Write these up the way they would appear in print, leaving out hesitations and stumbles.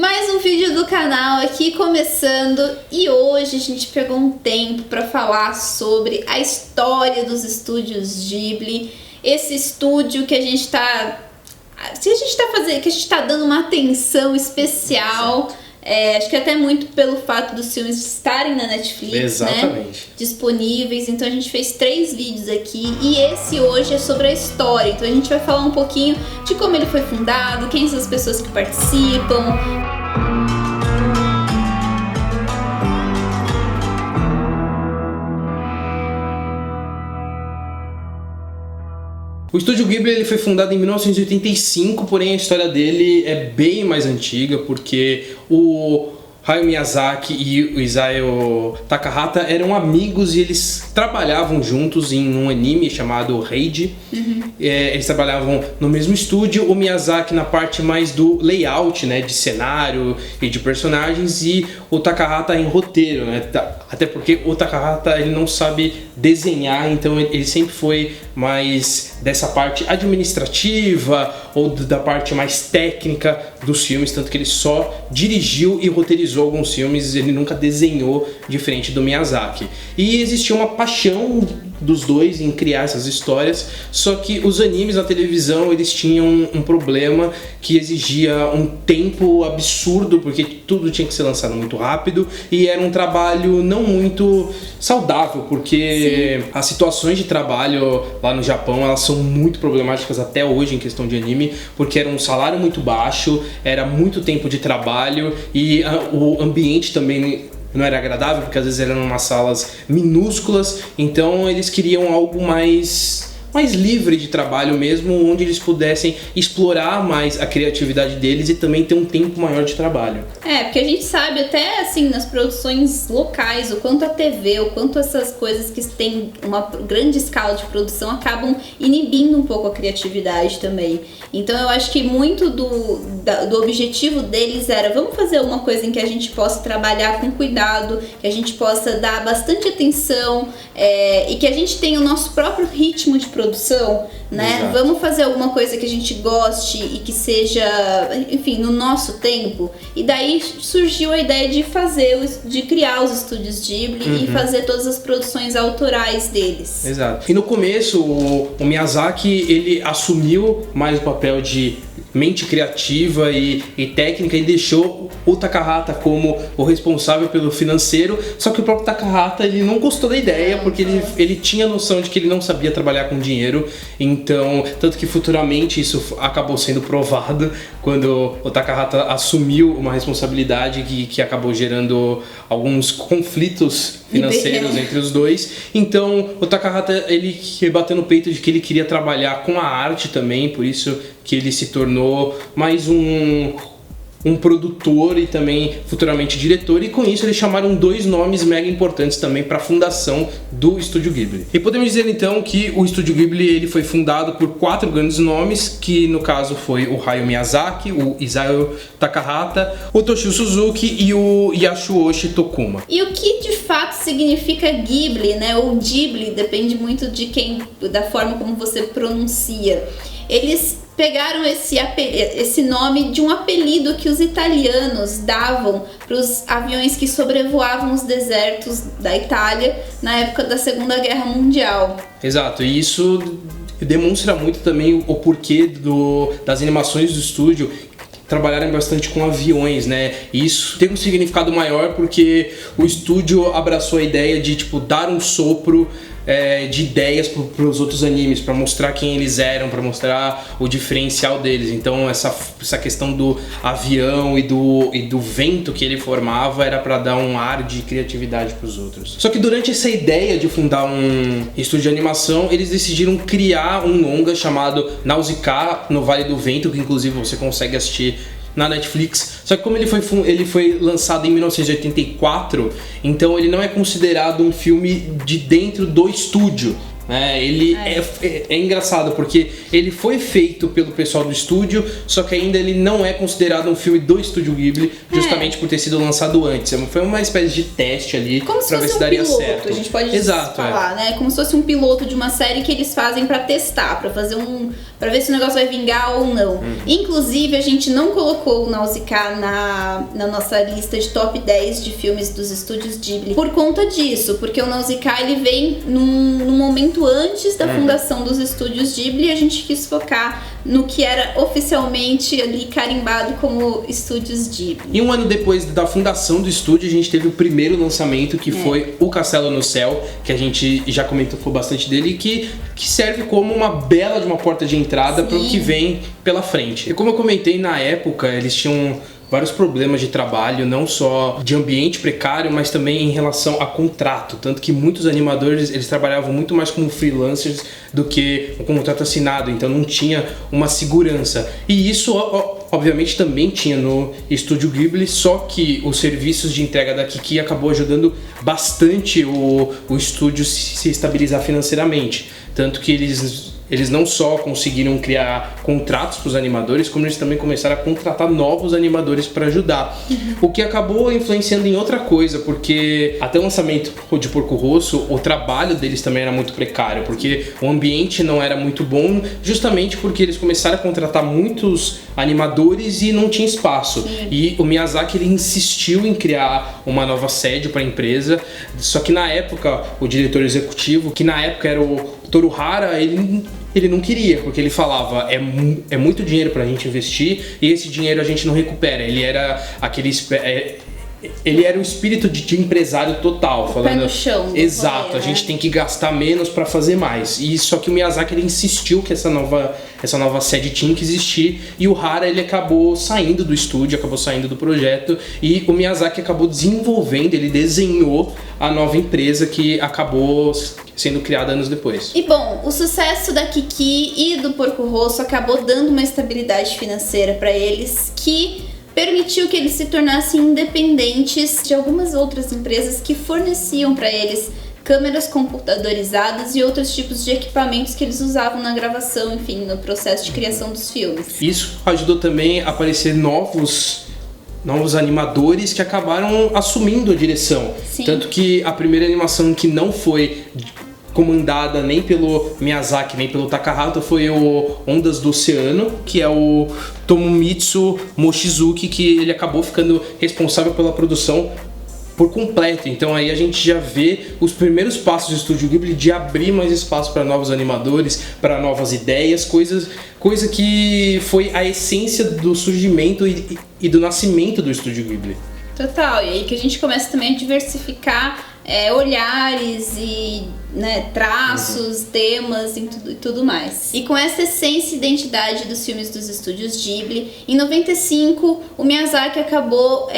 Mais um vídeo do canal aqui começando e hoje a gente pegou um tempo para falar sobre a história dos estúdios Ghibli, esse estúdio que a gente tá dando uma atenção especial. Acho que até muito pelo fato dos filmes estarem na Netflix, exatamente, né? Disponíveis. Então a gente fez 3 vídeos aqui e esse hoje é sobre a história. Então a gente vai falar um pouquinho de como ele foi fundado, quem são as pessoas que participam. O Estúdio Ghibli ele foi fundado em 1985, porém a história dele é bem mais antiga, porque o Hayao Miyazaki e o Isao Takahata eram amigos e eles trabalhavam juntos em um anime chamado Raid. Eles trabalhavam no mesmo estúdio, o Miyazaki na parte mais do layout, né, de cenário e de personagens, e o Takahata em roteiro, né, até porque o Takahata ele não sabe desenhar, então ele sempre foi mais dessa parte administrativa ou da parte mais técnica dos filmes, tanto que ele só dirigiu e roteirizou alguns filmes, ele nunca desenhou, diferente do Miyazaki. E existia uma paixão dos dois em criar essas histórias, só que os animes na televisão eles tinham um problema que exigia um tempo absurdo, porque tudo tinha que ser lançado muito rápido e era um trabalho não muito saudável, porque as situações de trabalho lá no Japão elas são muito problemáticas até hoje em questão de anime, porque era um salário muito baixo, era muito tempo de trabalho e o ambiente também não era agradável, porque às vezes eram umas salas minúsculas, então eles queriam algo mais livre de trabalho mesmo, onde eles pudessem explorar mais a criatividade deles e também ter um tempo maior de trabalho. Porque a gente sabe até assim nas produções locais, o quanto a TV, o quanto essas coisas que têm uma grande escala de produção acabam inibindo um pouco a criatividade também. Então eu acho que muito do objetivo deles era vamos fazer alguma coisa em que a gente possa trabalhar com cuidado, que a gente possa dar bastante atenção e que a gente tenha o nosso próprio ritmo de produção, né? Exato. Vamos fazer alguma coisa que a gente goste e que seja, enfim, no nosso tempo. E daí surgiu a ideia de criar os estúdios Ghibli e fazer todas as produções autorais deles. Exato. E no começo o Miyazaki ele assumiu mais o papel de mente criativa e técnica e deixou o Takahata como o responsável pelo financeiro, só que o próprio Takahata ele não gostou da ideia, porque ele tinha noção de que ele não sabia trabalhar com dinheiro, então, tanto que futuramente isso acabou sendo provado quando o Takahata assumiu uma responsabilidade que acabou gerando alguns conflitos financeiros entre os dois. Então o Takahata ele bateu no peito de que ele queria trabalhar com a arte também, por isso que ele se tornou mais um produtor e também futuramente diretor, e com isso eles chamaram 2 nomes mega importantes também para a fundação do Estúdio Ghibli. E podemos dizer então que o Estúdio Ghibli ele foi fundado por 4 grandes nomes, que no caso foi o Hayao Miyazaki, o Isao Takahata, o Toshio Suzuki e o Yasuoshi Tokuma. E o que de fato significa Ghibli, né? Ou Ghibli, depende muito da forma como você pronuncia. Eles pegaram esse nome de um apelido que os italianos davam para os aviões que sobrevoavam os desertos da Itália na época da Segunda Guerra Mundial. Exato, e isso demonstra muito também o porquê das animações do estúdio trabalharem bastante com aviões, né? E isso tem um significado maior porque o estúdio abraçou a ideia de dar um sopro de ideias para os outros animes, para mostrar quem eles eram, para mostrar o diferencial deles. Então essa questão do avião e do vento que ele formava era para dar um ar de criatividade para os outros. Só que durante essa ideia de fundar um estúdio de animação, eles decidiram criar um longa chamado Nausicaa no Vale do Vento, que inclusive você consegue assistir na Netflix. Só que como ele foi lançado em 1984, então ele não é considerado um filme de dentro do estúdio. Ele é engraçado porque ele foi feito pelo pessoal do estúdio, só que ainda ele não é considerado um filme do Estúdio Ghibli, justamente por ter sido lançado antes. Foi uma espécie de teste ali pra ver se daria certo. A gente pode falar, né? Como se fosse um piloto de uma série que eles fazem pra testar, pra fazer pra ver se o negócio vai vingar ou não. Inclusive, a gente não colocou o Nausicaa na nossa lista de top 10 de filmes dos estúdios Ghibli por conta disso, porque o Nausicaa ele vem num momento antes da fundação dos estúdios Ghibli e a gente quis focar no que era oficialmente ali carimbado como estúdios Ghibli. E um ano depois da fundação do estúdio, a gente teve o primeiro lançamento, que foi O Castelo no Céu, que a gente já comentou bastante dele, que serve como uma bela de uma porta de entrada para o que vem pela frente. E como eu comentei, na época, eles tinham vários problemas de trabalho, não só de ambiente precário, mas também em relação a contrato. Tanto que muitos animadores, eles trabalhavam muito mais como freelancers do que um contrato assinado, então não tinha uma segurança. E isso, obviamente, também tinha no Estúdio Ghibli, só que os serviços de entrega da Kiki acabou ajudando bastante o estúdio se estabilizar financeiramente. Tanto que eles não só conseguiram criar contratos para os animadores, como eles também começaram a contratar novos animadores para ajudar. O que acabou influenciando em outra coisa, porque até o lançamento de Porco Rosso, o trabalho deles também era muito precário, porque o ambiente não era muito bom, justamente porque eles começaram a contratar muitos animadores e não tinha espaço. E o Miyazaki, ele insistiu em criar uma nova sede para a empresa, só que na época, o diretor executivo, que na época era o Toru Hara, ele não queria, porque ele falava, é muito dinheiro pra gente investir e esse dinheiro a gente não recupera. Ele era o espírito de empresário total, falando, pé no chão. Exato, a gente tem que gastar menos pra fazer mais. E só que o Miyazaki, ele insistiu que essa nova sede tinha que existir, e o Hara, ele acabou saindo do estúdio, acabou saindo do projeto, e o Miyazaki acabou desenvolvendo, ele desenhou a nova empresa que acabou sendo criada anos depois. E bom, o sucesso da Kiki e do Porco Rosso acabou dando uma estabilidade financeira para eles que permitiu que eles se tornassem independentes de algumas outras empresas que forneciam para eles câmeras computadorizadas e outros tipos de equipamentos que eles usavam na gravação, enfim, no processo de criação dos filmes. Isso ajudou também a aparecer novos animadores que acabaram assumindo a direção. Sim. Tanto que a primeira animação que não foi comandada nem pelo Miyazaki nem pelo Takahata foi o Ondas do Oceano, que é o Tomomitsu Mochizuki, que ele acabou ficando responsável pela produção por completo. Então aí a gente já vê os primeiros passos do Estúdio Ghibli de abrir mais espaço para novos animadores, para novas ideias, coisa que foi a essência do surgimento e do nascimento do Estúdio Ghibli. Total, e aí que a gente começa também a diversificar olhares e traços, temas e tudo mais. E com essa essência e identidade dos filmes dos estúdios Ghibli, em 95 o Miyazaki acabou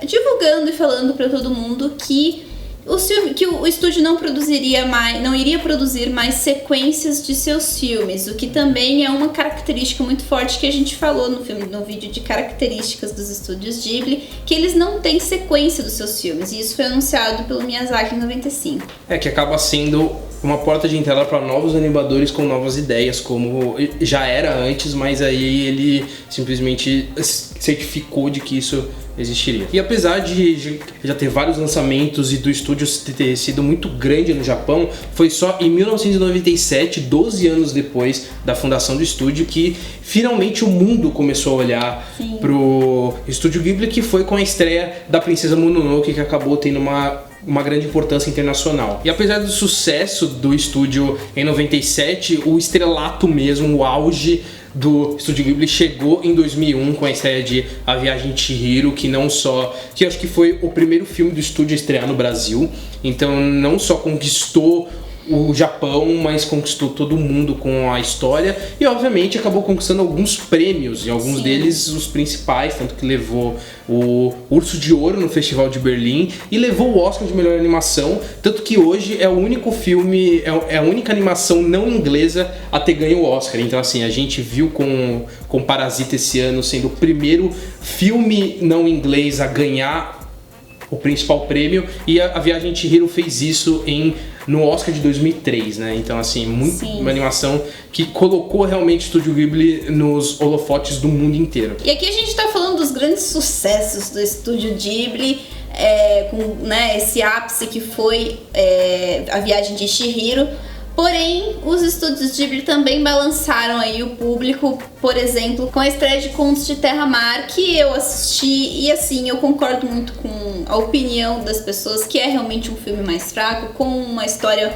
divulgando e falando para todo mundo que o estúdio não iria produzir mais sequências de seus filmes, o que também é uma característica muito forte que a gente falou no vídeo de características dos estúdios Ghibli, que eles não têm sequência dos seus filmes, e isso foi anunciado pelo Miyazaki em 95. Que acaba sendo uma porta de entrada para novos animadores com novas ideias, como já era antes, mas aí ele simplesmente certificou de que isso existiria. E apesar de já ter vários lançamentos e do estúdio ter sido muito grande no Japão, foi só em 1997, 12 anos depois da fundação do estúdio, que finalmente o mundo começou a olhar pro Estúdio Ghibli, que foi com a estreia da Princesa Mononoke, que acabou tendo uma grande importância internacional. E apesar do sucesso do estúdio em 97, o estrelato mesmo, o auge do Estúdio Ghibli chegou em 2001 com a estreia de A Viagem de Chihiro, que acho que foi o primeiro filme do estúdio a estrear no Brasil. Então não só conquistou o Japão, mas conquistou todo mundo com a história e obviamente acabou conquistando alguns prêmios, e alguns deles os principais, tanto que levou o Urso de Ouro no Festival de Berlim e levou o Oscar de melhor animação, tanto que hoje é o único filme, é a única animação não inglesa a ter ganho o Oscar. Então assim, a gente viu com Parasita esse ano sendo o primeiro filme não inglês a ganhar o principal prêmio, e a Viagem de Chihiro fez isso no Oscar de 2003, né? Então, assim, uma animação que colocou realmente o Estúdio Ghibli nos holofotes do mundo inteiro. E aqui a gente tá falando dos grandes sucessos do Estúdio Ghibli, com esse ápice que foi A Viagem de Chihiro, Porém, os estúdios Ghibli também balançaram aí o público, por exemplo, com a estreia de Contos de Terra-Mar, que eu assisti, e assim, eu concordo muito com a opinião das pessoas, que é realmente um filme mais fraco, com uma história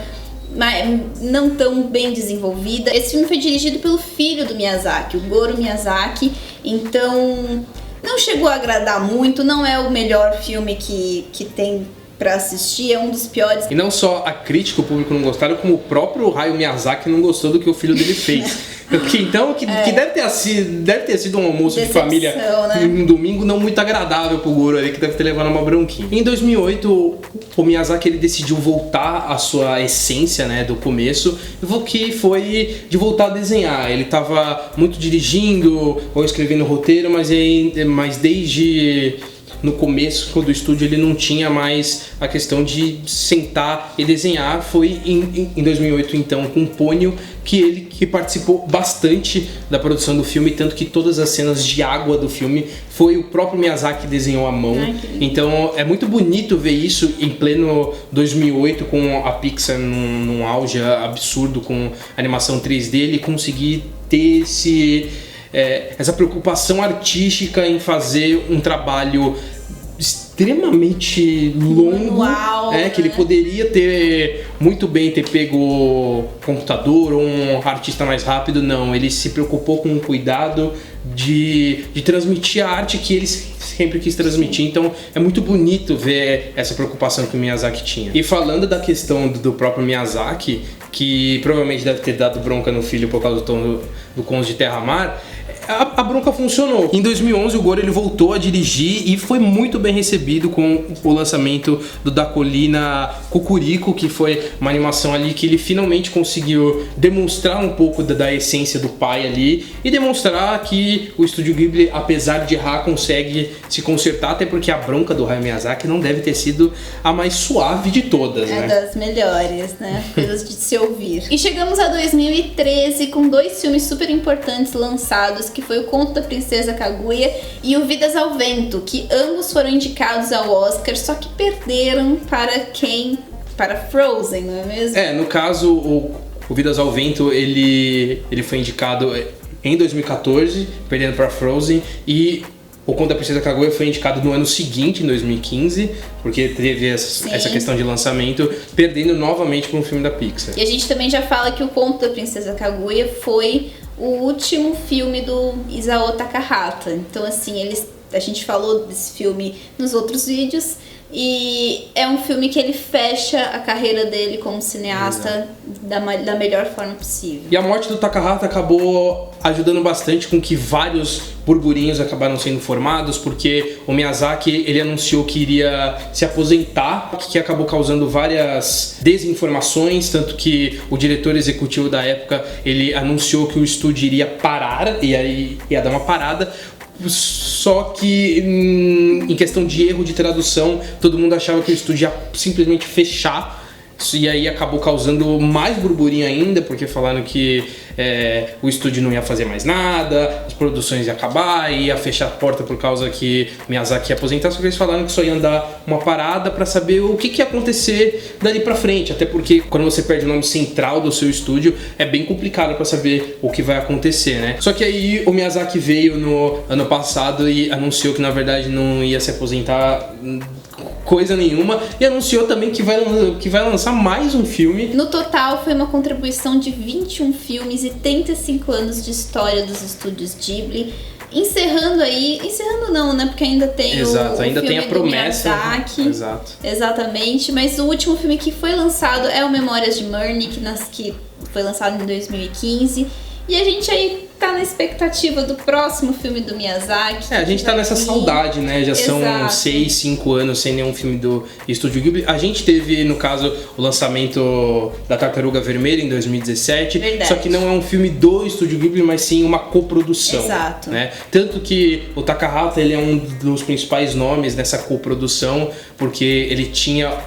não tão bem desenvolvida. Esse filme foi dirigido pelo filho do Miyazaki, o Goro Miyazaki, então não chegou a agradar muito, não é o melhor filme que tem pra assistir, é um dos piores. E não só a crítica, o público não gostaram, como o próprio Hayao Miyazaki não gostou do que o filho dele fez. Então, que deve ter sido um almoço Decepção, de família, né? Um domingo não muito agradável pro Goro ali, que deve ter levado uma bronquinha. Em 2008, o Miyazaki ele decidiu voltar à sua essência, né, do começo, que foi de voltar a desenhar. Ele tava muito dirigindo ou escrevendo roteiro, mas desde no começo do estúdio ele não tinha mais a questão de sentar e desenhar. Foi em 2008 então com Ponyo que participou bastante da produção do filme, tanto que todas as cenas de água do filme foi o próprio Miyazaki que desenhou à mão. Então é muito bonito ver isso em pleno 2008 com a Pixar num auge absurdo com animação 3D, ele conseguir ter essa preocupação artística em fazer um trabalho extremamente longo, que ele poderia ter muito bem ter pego computador ou um artista mais rápido. Não, ele se preocupou com o cuidado de transmitir a arte que ele sempre quis transmitir. Então é muito bonito ver essa preocupação que o Miyazaki tinha. E falando da questão do próprio Miyazaki, que provavelmente deve ter dado bronca no filho por causa do Contos de Terra-Mar, a bronca funcionou. Em 2011 o Goro ele voltou a dirigir e foi muito bem recebido com o lançamento do Da Colina Cocorico, que foi uma animação ali que ele finalmente conseguiu demonstrar um pouco da essência do pai ali e demonstrar que o Estúdio Ghibli, apesar de errar, consegue se consertar, até porque a bronca do Hayao Miyazaki não deve ter sido a mais suave de todas, né? É das melhores, né? Coisas de se ouvir. E chegamos a 2013 com 2 filmes super importantes lançados, que foi o Conto da Princesa Kaguya e o Vidas ao Vento, que ambos foram indicados ao Oscar, só que perderam para quem? Para Frozen, não é mesmo? No caso, o Vidas ao Vento, ele foi indicado em 2014, perdendo para Frozen, e o Conto da Princesa Kaguya foi indicado no ano seguinte, em 2015, porque teve essa questão de lançamento, perdendo novamente para um filme da Pixar. E a gente também já fala que o Conto da Princesa Kaguya foi o último filme do Isao Takahata. Então, assim, a gente falou desse filme nos outros vídeos, e é um filme que ele fecha a carreira dele como cineasta da melhor forma possível. E a morte do Takahata acabou ajudando bastante com que vários burburinhos acabaram sendo formados, porque o Miyazaki ele anunciou que iria se aposentar, que acabou causando várias desinformações, tanto que o diretor executivo da época ele anunciou que o estúdio iria parar, e aí ia dar uma parada. Só que em questão de erro de tradução, todo mundo achava que o estúdio ia simplesmente fechar, e aí acabou causando mais burburinho ainda, porque falaram que o estúdio não ia fazer mais nada, as produções iam acabar, ia fechar a porta por causa que Miyazaki ia aposentar. Só que eles falaram que só iam dar uma parada para saber o que ia acontecer dali pra frente, até porque quando você perde o nome central do seu estúdio é bem complicado para saber o que vai acontecer, né? Só que aí o Miyazaki veio no ano passado e anunciou que na verdade não ia se aposentar coisa nenhuma, e anunciou também que vai lançar mais um filme. No total foi uma contribuição de 21 filmes e 35 anos de história dos estúdios Ghibli. Encerrando não, né? Porque ainda tem ainda filme tem a promessa. Miyazaki. Exato. Exatamente, mas o último filme que foi lançado é o Memórias de Murnau, que foi lançado em 2015. E a gente aí tá na expectativa do próximo filme do Miyazaki. A gente tá nessa saudade, né? Já são 6, 5 anos sem nenhum filme do Estúdio Ghibli. A gente teve, no caso, o lançamento da Tartaruga Vermelha em 2017. Verdade. Só que não é um filme do Estúdio Ghibli, mas sim uma coprodução. Exato. Né? Tanto que o Takahata ele é um dos principais nomes nessa coprodução, porque ele tinha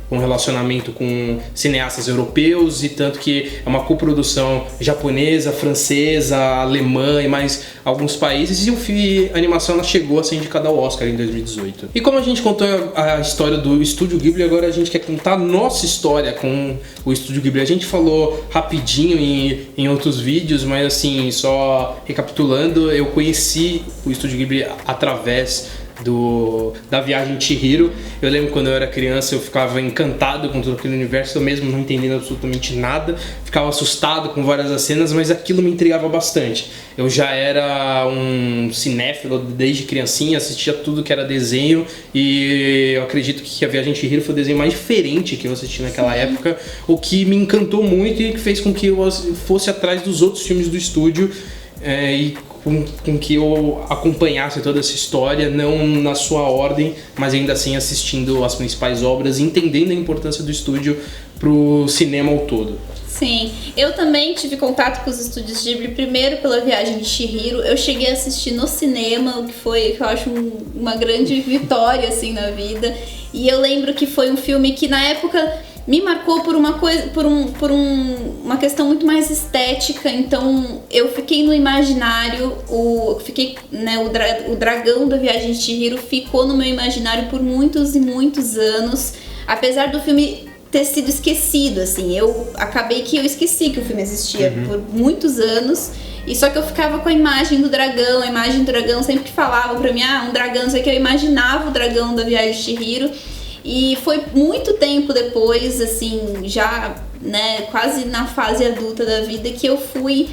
um relacionamento com cineastas europeus, e tanto que é uma coprodução japonesa, francesa, alemã e mais alguns países, e a animação ela chegou a ser indicada ao Oscar em 2018. E como a gente contou a história do Estúdio Ghibli, agora a gente quer contar a nossa história com o Estúdio Ghibli. A gente falou rapidinho em outros vídeos, mas assim, só recapitulando, eu conheci o Estúdio Ghibli através da Viagem de Chihiro. Eu lembro quando eu era criança, eu ficava encantado com todo aquele universo, eu mesmo não entendendo absolutamente nada, ficava assustado com várias das cenas, mas aquilo me intrigava bastante. Eu já era um cinéfilo desde criancinha, assistia tudo que era desenho, e eu acredito que a Viagem de Chihiro foi o desenho mais diferente que eu assisti naquela época, o que me encantou muito e que fez com que eu fosse atrás dos outros filmes do estúdio, e com que eu acompanhasse toda essa história, não na sua ordem, mas ainda assim assistindo as principais obras, entendendo a importância do estúdio pro cinema ao todo. Sim, eu também tive contato com os estúdios Ghibli, primeiro pela Viagem de Chihiro. Eu cheguei a assistir no cinema, o que eu acho uma grande vitória assim na vida. E eu lembro que foi um filme que na época me marcou por uma coisa, uma questão muito mais estética. Então eu fiquei no imaginário, o dragão da Viagem de Chihiro ficou no meu imaginário por muitos e muitos anos, apesar do filme ter sido esquecido, assim. Eu acabei que eu esqueci que o filme existia por muitos anos. E só que eu ficava com a imagem do dragão, sempre que falavam pra mim, um dragão, não sei o que, eu imaginava o dragão da Viagem de Chihiro. E foi muito tempo depois, assim, já, né, quase na fase adulta da vida, que eu fui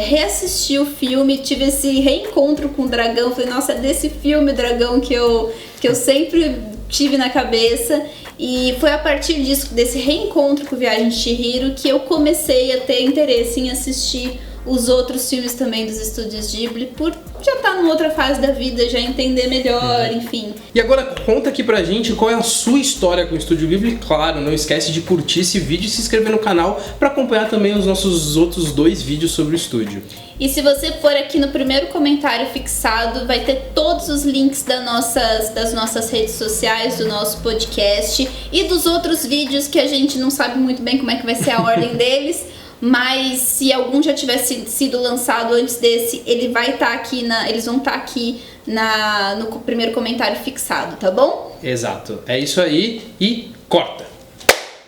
reassistir o filme, tive esse reencontro com o dragão. Falei, nossa, é desse filme o dragão que eu sempre tive na cabeça. E foi a partir disso, desse reencontro com Viagem de Chihiro, que eu comecei a ter interesse em assistir os outros filmes também dos estúdios Ghibli, por já estar numa outra fase da vida, já entender melhor, enfim. E agora conta aqui pra gente qual é a sua história com o Estúdio Ghibli. Claro, não esquece de curtir esse vídeo e se inscrever no canal para acompanhar também os nossos outros 2 vídeos sobre o estúdio. E se você for aqui no primeiro comentário fixado, vai ter todos os links das nossas redes sociais, do nosso podcast e dos outros vídeos que a gente não sabe muito bem como é que vai ser a ordem deles. Mas se algum já tivesse sido lançado antes desse, eles vão estar aqui no primeiro comentário fixado, tá bom? Exato. É isso aí e corta!